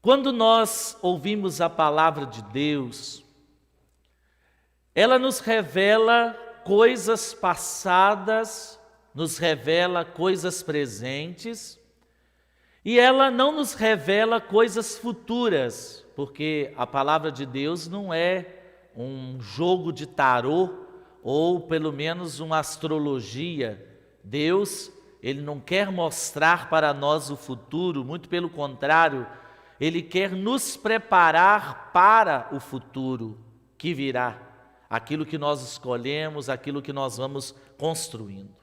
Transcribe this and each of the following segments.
Quando nós ouvimos a palavra de Deus, ela nos revela coisas passadas, nos revela coisas presentes, e ela não nos revela coisas futuras, porque a palavra de Deus não é um jogo de tarô, ou pelo menos uma astrologia. Deus, Ele não quer mostrar para nós o futuro, muito pelo contrário, Ele quer nos preparar para o futuro que virá, aquilo que nós escolhemos, aquilo que nós vamos construindo.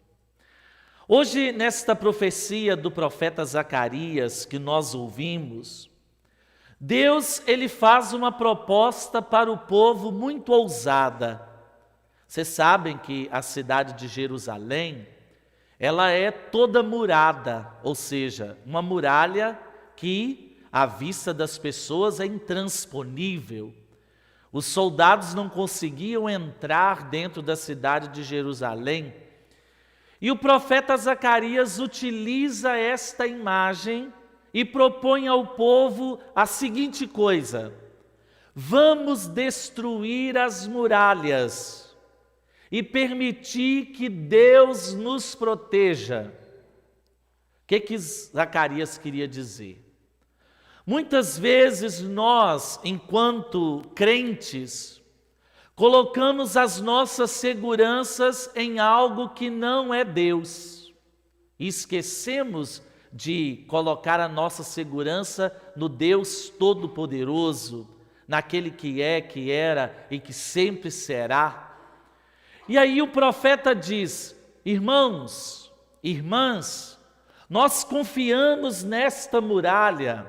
Hoje, nesta profecia do profeta Zacarias que nós ouvimos, Deus, Ele faz uma proposta para o povo muito ousada. Vocês sabem que a cidade de Jerusalém, ela é toda murada, ou seja, uma muralha que, à vista das pessoas, é intransponível. Os soldados não conseguiam entrar dentro da cidade de Jerusalém. E o profeta Zacarias utiliza esta imagem e propõe ao povo a seguinte coisa: vamos destruir as muralhas e permitir que Deus nos proteja. O que Zacarias queria dizer? Muitas vezes nós, enquanto crentes, colocamos as nossas seguranças em algo que não é Deus. E esquecemos de colocar a nossa segurança no Deus Todo-Poderoso, naquele que é, que era e que sempre será. E aí o profeta diz: irmãos, irmãs, nós confiamos nesta muralha,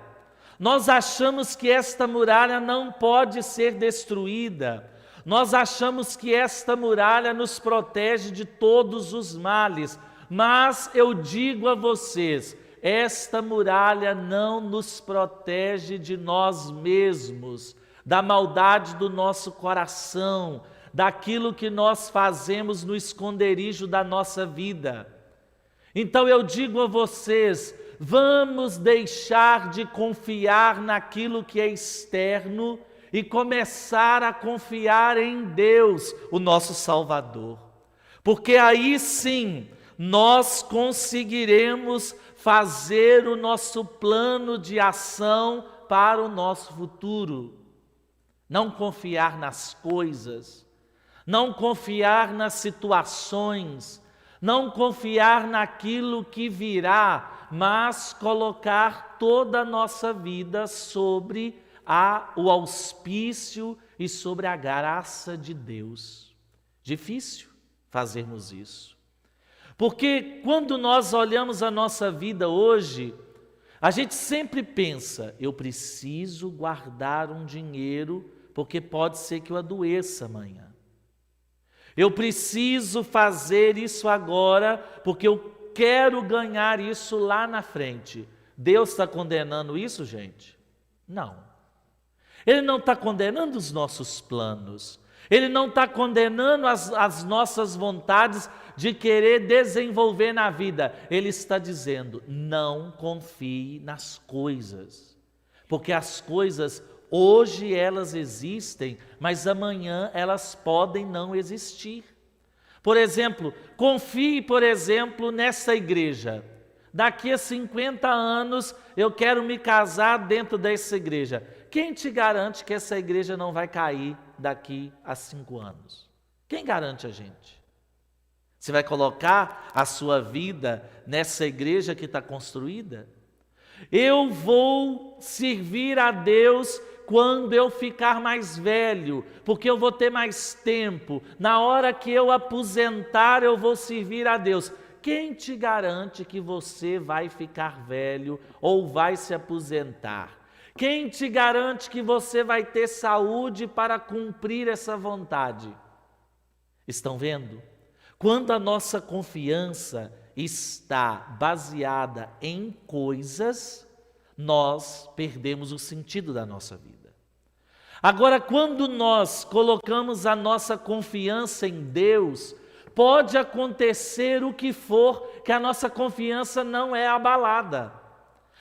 nós achamos que esta muralha não pode ser destruída, nós achamos que esta muralha nos protege de todos os males, mas eu digo a vocês, esta muralha não nos protege de nós mesmos, da maldade do nosso coração, daquilo que nós fazemos no esconderijo da nossa vida. Então eu digo a vocês, vamos deixar de confiar naquilo que é externo e começar a confiar em Deus, o nosso Salvador. Porque aí sim, nós conseguiremos fazer o nosso plano de ação para o nosso futuro. Não confiar nas coisas, não confiar nas situações, não confiar naquilo que virá, mas colocar toda a nossa vida sobre o auspício e sobre a graça de Deus. Difícil fazermos isso. Porque quando nós olhamos a nossa vida hoje, a gente sempre pensa, eu preciso guardar um dinheiro, porque pode ser que eu adoeça amanhã. Eu preciso fazer isso agora, porque eu quero ganhar isso lá na frente. Deus está condenando isso, gente? Não. Ele não está condenando os nossos planos. Ele não está condenando as nossas vontades de querer desenvolver na vida. Ele está dizendo, não confie nas coisas. Porque as coisas, hoje elas existem, mas amanhã elas podem não existir. Por exemplo, confie, nessa igreja. Daqui a 50 anos eu quero me casar dentro dessa igreja. Quem te garante que essa igreja não vai cair daqui a 5 anos? Quem garante a gente? Você vai colocar a sua vida nessa igreja que está construída? Eu vou servir a Deus quando eu ficar mais velho, porque eu vou ter mais tempo. Na hora que eu aposentar, eu vou servir a Deus. Quem te garante que você vai ficar velho ou vai se aposentar? Quem te garante que você vai ter saúde para cumprir essa vontade? Estão vendo? Quando a nossa confiança está baseada em coisas, nós perdemos o sentido da nossa vida. Agora, quando nós colocamos a nossa confiança em Deus, pode acontecer o que for, que a nossa confiança não é abalada.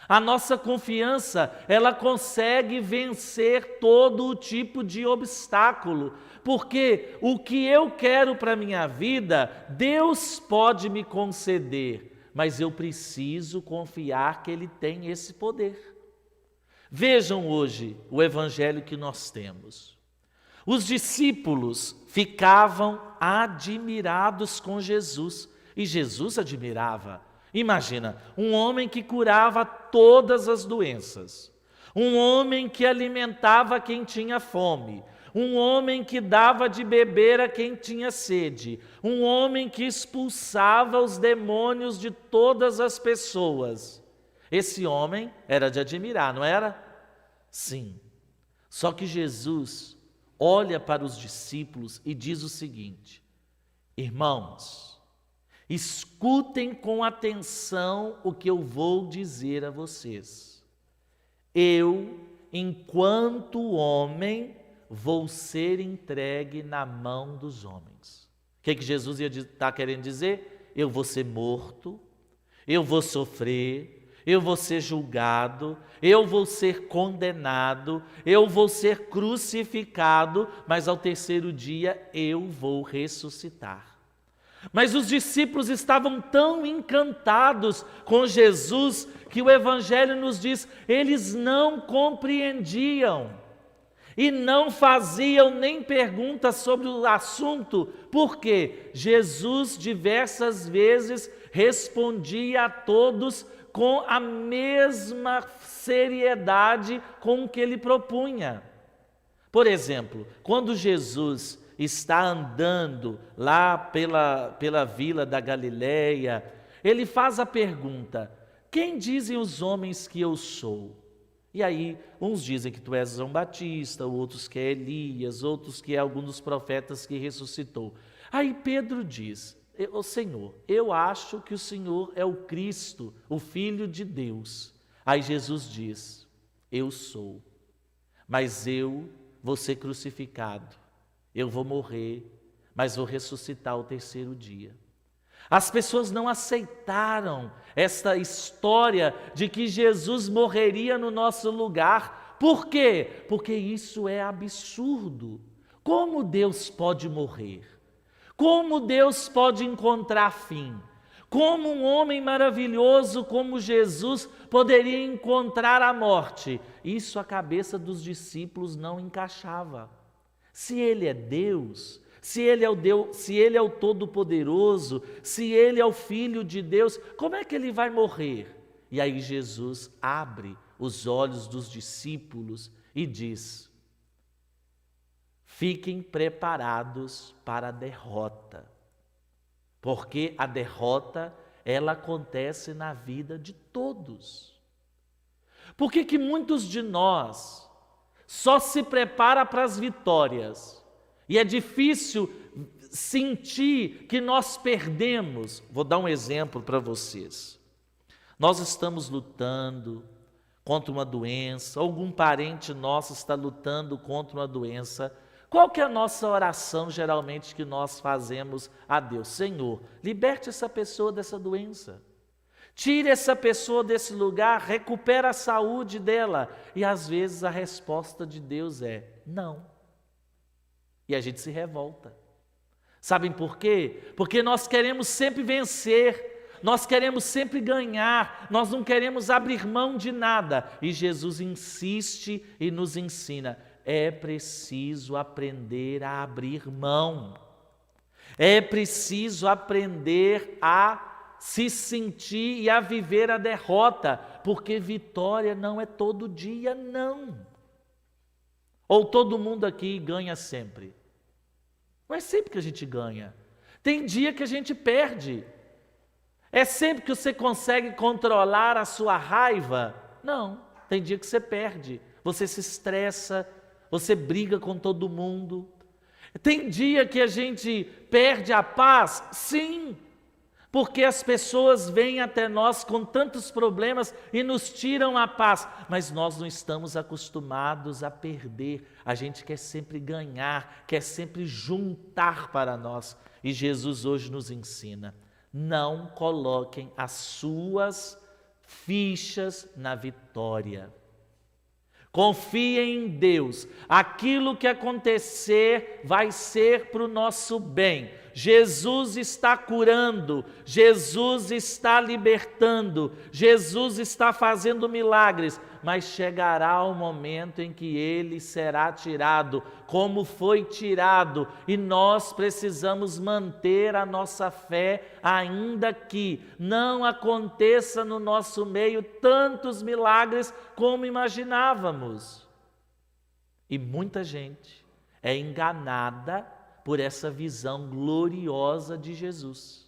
A nossa confiança, ela consegue vencer todo o tipo de obstáculo, porque o que eu quero para a minha vida, Deus pode me conceder, mas eu preciso confiar que Ele tem esse poder. Vejam hoje o evangelho que nós temos. Os discípulos ficavam admirados com Jesus, e Jesus admirava. Imagina, um homem que curava todas as doenças, um homem que alimentava quem tinha fome, um homem que dava de beber a quem tinha sede, um homem que expulsava os demônios de todas as pessoas. Esse homem era de admirar, não era? Sim. Só que Jesus olha para os discípulos e diz o seguinte: irmãos, escutem com atenção o que eu vou dizer a vocês. Eu, enquanto homem, vou ser entregue na mão dos homens. O que Jesus está querendo dizer? Eu vou ser morto, eu vou sofrer, eu vou ser julgado, eu vou ser condenado, eu vou ser crucificado, mas ao terceiro dia eu vou ressuscitar. Mas os discípulos estavam tão encantados com Jesus que o Evangelho nos diz, eles não compreendiam e não faziam nem perguntas sobre o assunto, porque Jesus diversas vezes respondia a todos com a mesma seriedade com que ele propunha. Por exemplo, quando Jesus está andando lá pela vila da Galileia, ele faz a pergunta: quem dizem os homens que eu sou? E aí, uns dizem que tu és João Batista, outros que é Elias, outros que é algum dos profetas que ressuscitou. Aí Pedro diz: ô Senhor, eu acho que o Senhor é o Cristo, o Filho de Deus. Aí Jesus diz: eu sou, mas eu vou ser crucificado. Eu vou morrer, mas vou ressuscitar ao terceiro dia. As pessoas não aceitaram esta história de que Jesus morreria no nosso lugar. Por quê? Porque isso é absurdo. Como Deus pode morrer? Como Deus pode encontrar fim? Como um homem maravilhoso como Jesus poderia encontrar a morte? Isso a cabeça dos discípulos não encaixava. Se Ele é Deus, se Ele é o Todo-Poderoso, se Ele é o Filho de Deus, como é que Ele vai morrer? E aí Jesus abre os olhos dos discípulos e diz: fiquem preparados para a derrota, porque a derrota, ela acontece na vida de todos. Por que muitos de nós só se prepara para as vitórias? E é difícil sentir que nós perdemos. Vou dar um exemplo para vocês. Nós estamos lutando contra uma doença, algum parente nosso está lutando contra uma doença. Qual que é a nossa oração geralmente que nós fazemos a Deus? Senhor, liberte essa pessoa dessa doença. Tire essa pessoa desse lugar, recupera a saúde dela. E às vezes a resposta de Deus é não. E a gente se revolta. Sabem por quê? Porque nós queremos sempre vencer, nós queremos sempre ganhar, nós não queremos abrir mão de nada. E Jesus insiste e nos ensina: é preciso aprender a abrir mão. É preciso aprender a se sentir e a viver a derrota, porque vitória não é todo dia, não. Ou todo mundo aqui ganha sempre? Não é sempre que a gente ganha. Tem dia que a gente perde. É sempre que você consegue controlar a sua raiva? Não, tem dia que você perde. Você se estressa, você briga com todo mundo. Tem dia que a gente perde a paz? Sim. Porque as pessoas vêm até nós com tantos problemas e nos tiram a paz, mas nós não estamos acostumados a perder, a gente quer sempre ganhar, quer sempre juntar para nós. E Jesus hoje nos ensina: não coloquem as suas fichas na vitória. Confie em Deus. Aquilo que acontecer vai ser para o nosso bem. Jesus está curando, Jesus está libertando, Jesus está fazendo milagres, mas chegará o momento em que ele será tirado, como foi tirado, e nós precisamos manter a nossa fé, ainda que não aconteça no nosso meio tantos milagres como imaginávamos. E muita gente é enganada por essa visão gloriosa de Jesus.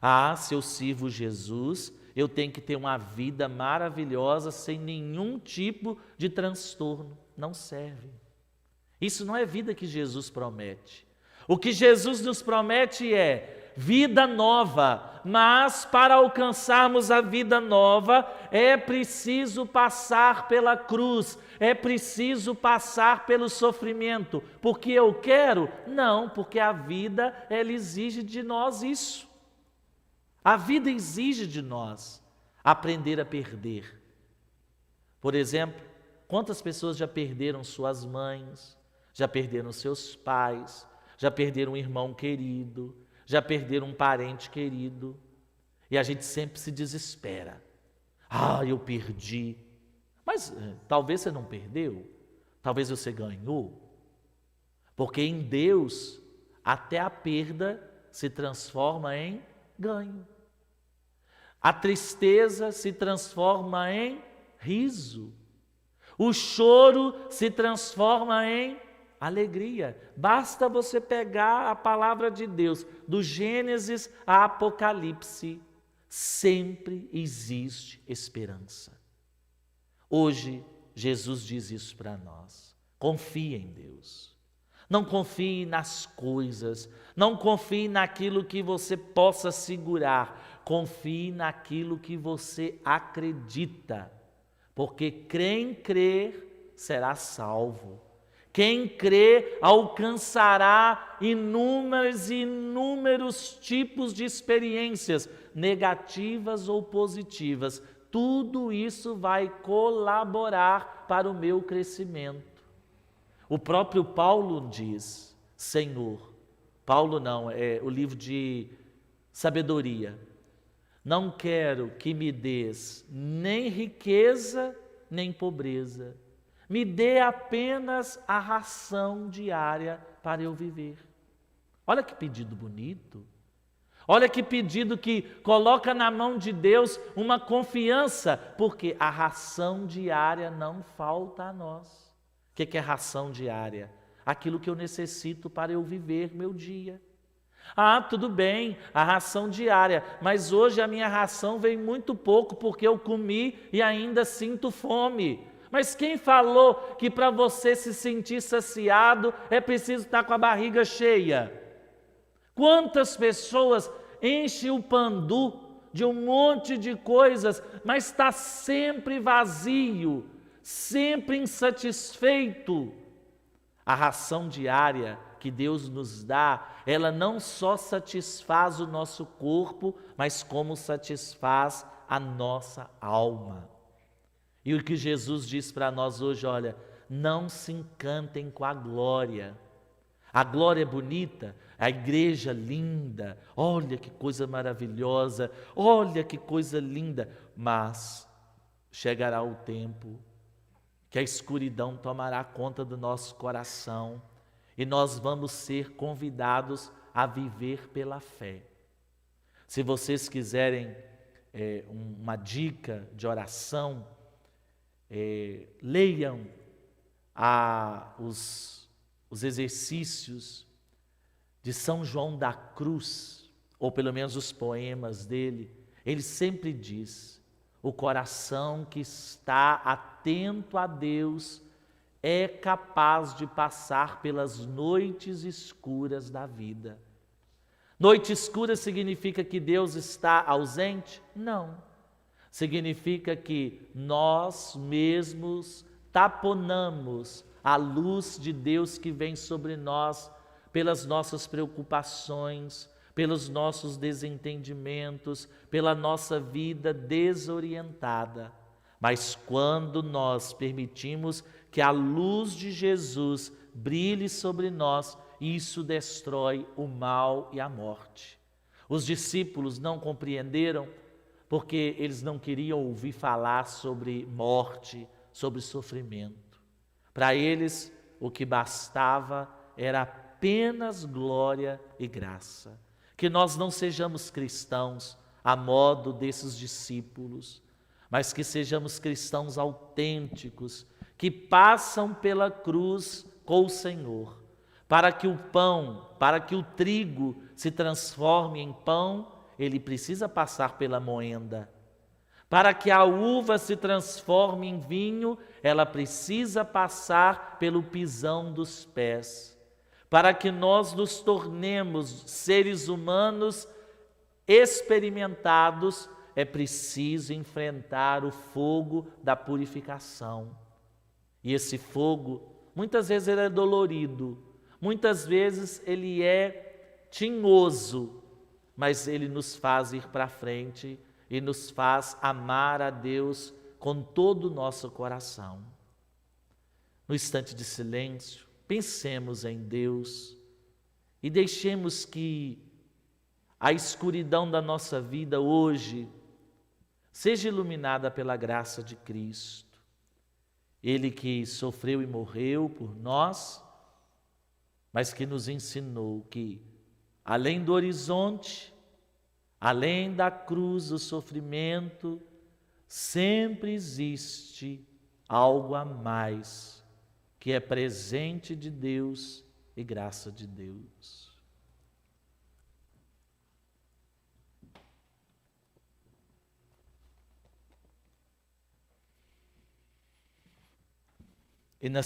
Ah, se eu sirvo Jesus, eu tenho que ter uma vida maravilhosa, sem nenhum tipo de transtorno. Não serve. Isso não é vida que Jesus promete. O que Jesus nos promete é vida nova, mas para alcançarmos a vida nova, é preciso passar pela cruz, é preciso passar pelo sofrimento. Porque eu quero? Não, porque a vida, ela exige de nós isso. A vida exige de nós aprender a perder. Por exemplo, quantas pessoas já perderam suas mães, já perderam seus pais, já perderam um irmão querido, já perderam um parente querido, e a gente sempre se desespera. Ah, eu perdi. Mas talvez você não perdeu, talvez você ganhou, porque em Deus até a perda se transforma em ganho. A tristeza se transforma em riso. O choro se transforma em alegria. Basta você pegar a palavra de Deus, do Gênesis a Apocalipse, sempre existe esperança. Hoje, Jesus diz isso para nós. Confie em Deus. Não confie nas coisas, não confie naquilo que você possa segurar, confie naquilo que você acredita, porque quem crer será salvo. Quem crê alcançará inúmeros tipos de experiências, negativas ou positivas. Tudo isso vai colaborar para o meu crescimento. O próprio Paulo diz, Senhor, Paulo não, é o livro de sabedoria, não quero que me des nem riqueza, nem pobreza. Me dê apenas a ração diária para eu viver. Olha que pedido bonito. Olha que pedido que coloca na mão de Deus uma confiança, porque a ração diária não falta a nós. O que é ração diária? Aquilo que eu necessito para eu viver meu dia. Ah, tudo bem, a ração diária, mas hoje a minha ração vem muito pouco porque eu comi e ainda sinto fome. Mas quem falou que para você se sentir saciado é preciso estar com a barriga cheia? Quantas pessoas enchem o pandu de um monte de coisas, mas está sempre vazio, sempre insatisfeito? A ração diária que Deus nos dá, ela não só satisfaz o nosso corpo, mas como satisfaz a nossa alma. E o que Jesus diz para nós hoje, olha, não se encantem com a glória. A glória é bonita, a igreja linda, olha que coisa maravilhosa, olha que coisa linda, mas chegará o tempo que a escuridão tomará conta do nosso coração e nós vamos ser convidados a viver pela fé. Se vocês quiserem uma dica de oração, leiam os exercícios de São João da Cruz, ou pelo menos os poemas dele. Ele sempre diz: o coração que está atento a Deus é capaz de passar pelas noites escuras da vida. Noite escura significa que Deus está ausente? Não. Significa que nós mesmos taponamos a luz de Deus que vem sobre nós pelas nossas preocupações, pelos nossos desentendimentos, pela nossa vida desorientada. Mas quando nós permitimos que a luz de Jesus brilhe sobre nós, isso destrói o mal e a morte. Os discípulos não compreenderam porque eles não queriam ouvir falar sobre morte, sobre sofrimento. Para eles, o que bastava era apenas glória e graça. Que nós não sejamos cristãos a modo desses discípulos, mas que sejamos cristãos autênticos, que passam pela cruz com o Senhor, para que o pão, para que o trigo se transforme em pão, ele precisa passar pela moenda. Para que a uva se transforme em vinho, ela precisa passar pelo pisão dos pés. Para que nós nos tornemos seres humanos experimentados, é preciso enfrentar o fogo da purificação. E esse fogo, muitas vezes ele é dolorido, muitas vezes ele é tinhoso, mas ele nos faz ir para frente e nos faz amar a Deus com todo o nosso coração. No instante de silêncio, pensemos em Deus e deixemos que a escuridão da nossa vida hoje seja iluminada pela graça de Cristo. Ele que sofreu e morreu por nós, mas que nos ensinou que, além do horizonte, além da cruz, do sofrimento, sempre existe algo a mais, que é presente de Deus e graça de Deus.